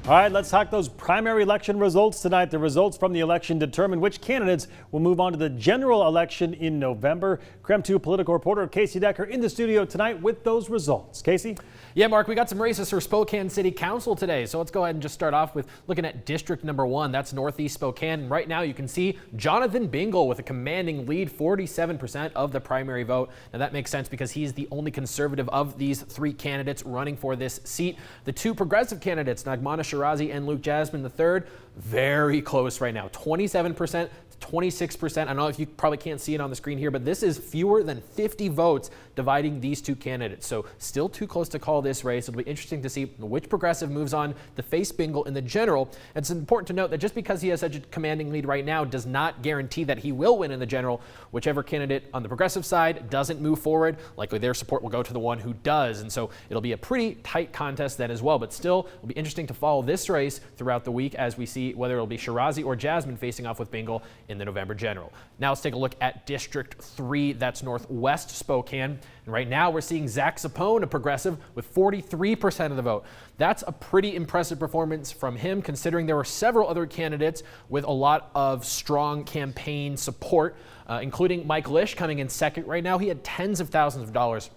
All right, let's talk those primary election results tonight. The results from the election determine which candidates will move on to the general election in November. KREM 2 political reporter Casey Decker in the studio tonight with those results. Casey? Yeah, Mark, we got some races for Spokane City Council today. So let's go ahead and just start off with looking at District number 1. That's Northeast Spokane. And right now you can see Jonathan Bingle with a commanding lead, 47% of the primary vote. Now that makes sense because he's the only conservative of these three candidates running for this seat. The two progressive candidates, Nagmana Shirazi and Luke Jasmine III, very close right now, 27%. 26%. I don't know if you probably can't see it on the screen here, but this is fewer than 50 votes dividing these two candidates. So still too close to call this race. It'll be interesting to see which progressive moves on to face Bingle in the general. It's important to note that just because he has such a commanding lead right now does not guarantee that he will win in the general. Whichever candidate on the progressive side doesn't move forward, likely their support will go to the one who does. And so it'll be a pretty tight contest then as well. But still, it'll be interesting to follow this race throughout the week as we see whether it'll be Shirazi or Jasmine facing off with Bingle in the November general. Now let's take a look at District 3. That's Northwest Spokane. And right now we're seeing ZAPPONE, a progressive, with 43% of the vote. That's a pretty impressive performance from him, considering there were several other candidates with a lot of strong campaign support, including Mike Lish coming in second right now. He had tens of thousands of dollars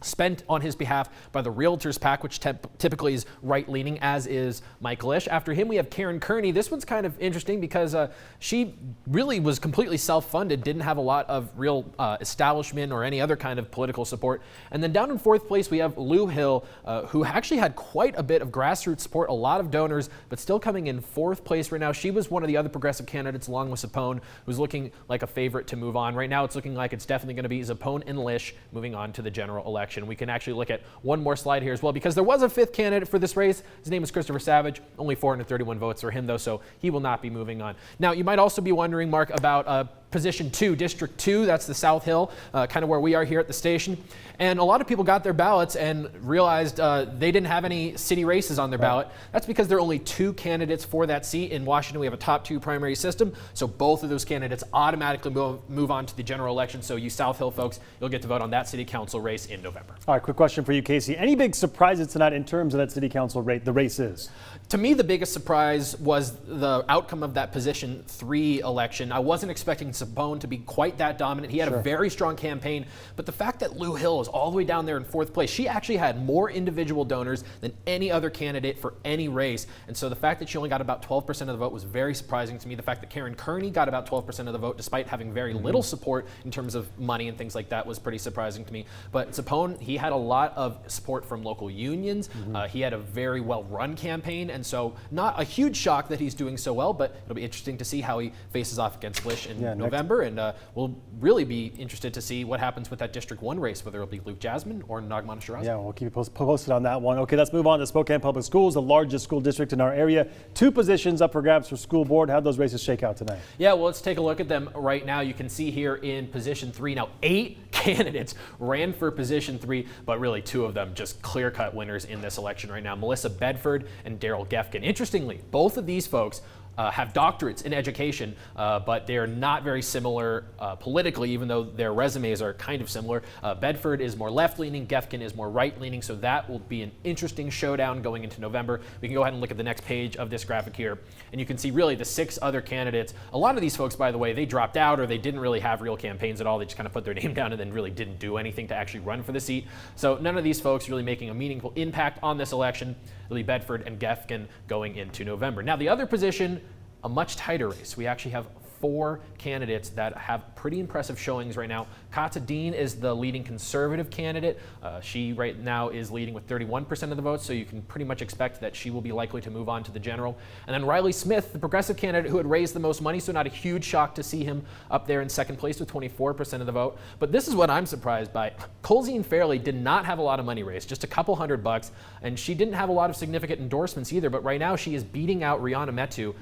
spent on his behalf by the Realtors PAC, which typically is right-leaning, as is Mike Lish. After him, we have Karen Kearney. This one's kind of interesting because she really was completely self-funded, didn't have a lot of real establishment or any other kind of political support. And then down in fourth place, we have Lou Hill, who actually had quite a bit of grassroots support, a lot of donors, but still coming in fourth place right now. She was one of the other progressive candidates, along with ZAPPONE, who's looking like a favorite to move on. Right now, it's looking like it's definitely going to be ZAPPONE and Lish moving on to the general election. We can actually look at one more slide here as well, because there was a fifth candidate for this race. His name is Christopher Savage. Only 431 votes for him, though, so he will not be moving on. Now, you might also be wondering, Mark, about Position 2, District 2, that's the South Hill, kind of where we are here at the station. And a lot of people got their ballots and realized they didn't have any city races on their ballot. That's because there are only two candidates for that seat. In Washington, we have a top two primary system, so both of those candidates automatically move on to the general election. So you South Hill folks, you'll get to vote on that city council race in November. All right, quick question for you, Casey. Any big surprises tonight in terms of that city council race, the races? To me, the biggest surprise was the outcome of that Position 3 election. I wasn't expecting ZAPPONE to be quite that dominant. He had a very strong campaign, but the fact that Lou Hill is all the way down there in fourth place, she actually had more individual donors than any other candidate for any race. And so the fact that she only got about 12% of the vote was very surprising to me. The fact that Karen Kearney got about 12% of the vote, despite having very little support in terms of money and things like that, was pretty surprising to me. But ZAPPONE, he had a lot of support from local unions. He had a very well-run campaign, and so not a huge shock that he's doing so well, but it'll be interesting to see how he faces off against Lish in November. And we'll really be interested to see what happens with that District 1 race, whether it'll be Luke Jasmine or Nagmana Shirazi. Yeah, we'll keep you posted on that one. Okay, let's move on to Spokane Public Schools, the largest school district in our area. Two positions up for grabs for school board. How'd those races shake out tonight? Yeah, well, let's take a look at them right now. You can see here in Position 3, now 8 candidates ran for Position 3, but really 2 of them just clear-cut winners in this election right now, Melissa Bedford and Daryl Gefkin. Interestingly, both of these folks have doctorates in education, but they're not very similar politically, even though their resumes are kind of similar. Bedford is more left-leaning, Gefkin is more right-leaning, so that will be an interesting showdown going into November. We can go ahead and look at the next page of this graphic here, and you can see really the 6 other candidates. A lot of these folks, by the way, they dropped out or they didn't really have real campaigns at all. They just kind of put their name down and then really didn't do anything to actually run for the seat. So none of these folks really making a meaningful impact on this election. Really Bedford and Gefkin going into November. Now the other position, a much tighter race. We actually have 4 candidates that have pretty impressive showings right now. KATA Dean is the leading conservative candidate. She right now is leading with 31% of the votes, so you can pretty much expect that she will be likely to move on to the general. And then Riley Smith, the progressive candidate who had raised the most money, so not a huge shock to see him up there in second place with 24% of the vote. But this is what I'm surprised by. Colzine Fairley did not have a lot of money raised, just a couple $100, and she didn't have a lot of significant endorsements either, but right now she is beating out Rihanna Metu.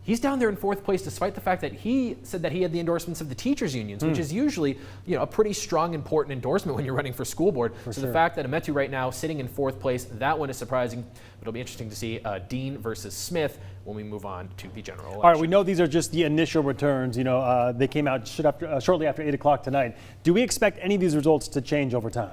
He's down there in fourth place despite the fact that he said that he had the endorsements of the teachers unions, which is usually, you know, a pretty strong, important endorsement when you're running for school board. So the fact that Ametu right now sitting in fourth place, that one is surprising. But it'll be interesting to see Dean versus Smith when we move on to the general election. All right, we know these are just the initial returns. You know, they came out shortly after 8 o'clock tonight. Do we expect any of these results to change over time?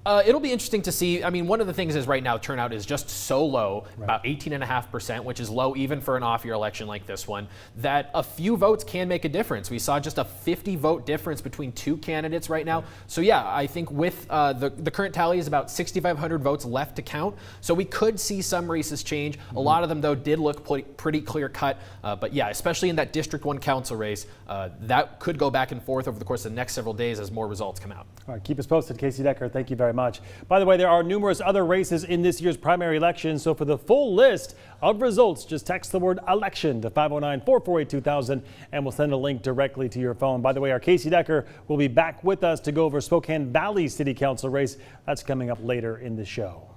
It'll be interesting to see. I mean, one of the things is right now turnout is just so low, about 18.5%, which is low even for an off-year election like this one, that a few votes can make a difference. We saw just a 50-vote difference between two candidates right now. So yeah, I think with the current tally is about 6,500 votes left to count. So we could see some races change. A lot of them, though, did look pretty clear-cut. But yeah, especially in that District 1 council race, that could go back and forth over the course of the next several days as more results come out. All right, keep us posted. Casey Decker, thank you very much. By the way, there are numerous other races in this year's primary election, so for the full list of results, just text the word election to 509-448-2000 and we'll send a link directly to your phone. By the way, our Casey Decker will be back with us to go over Spokane Valley City Council race. That's coming up later in the show.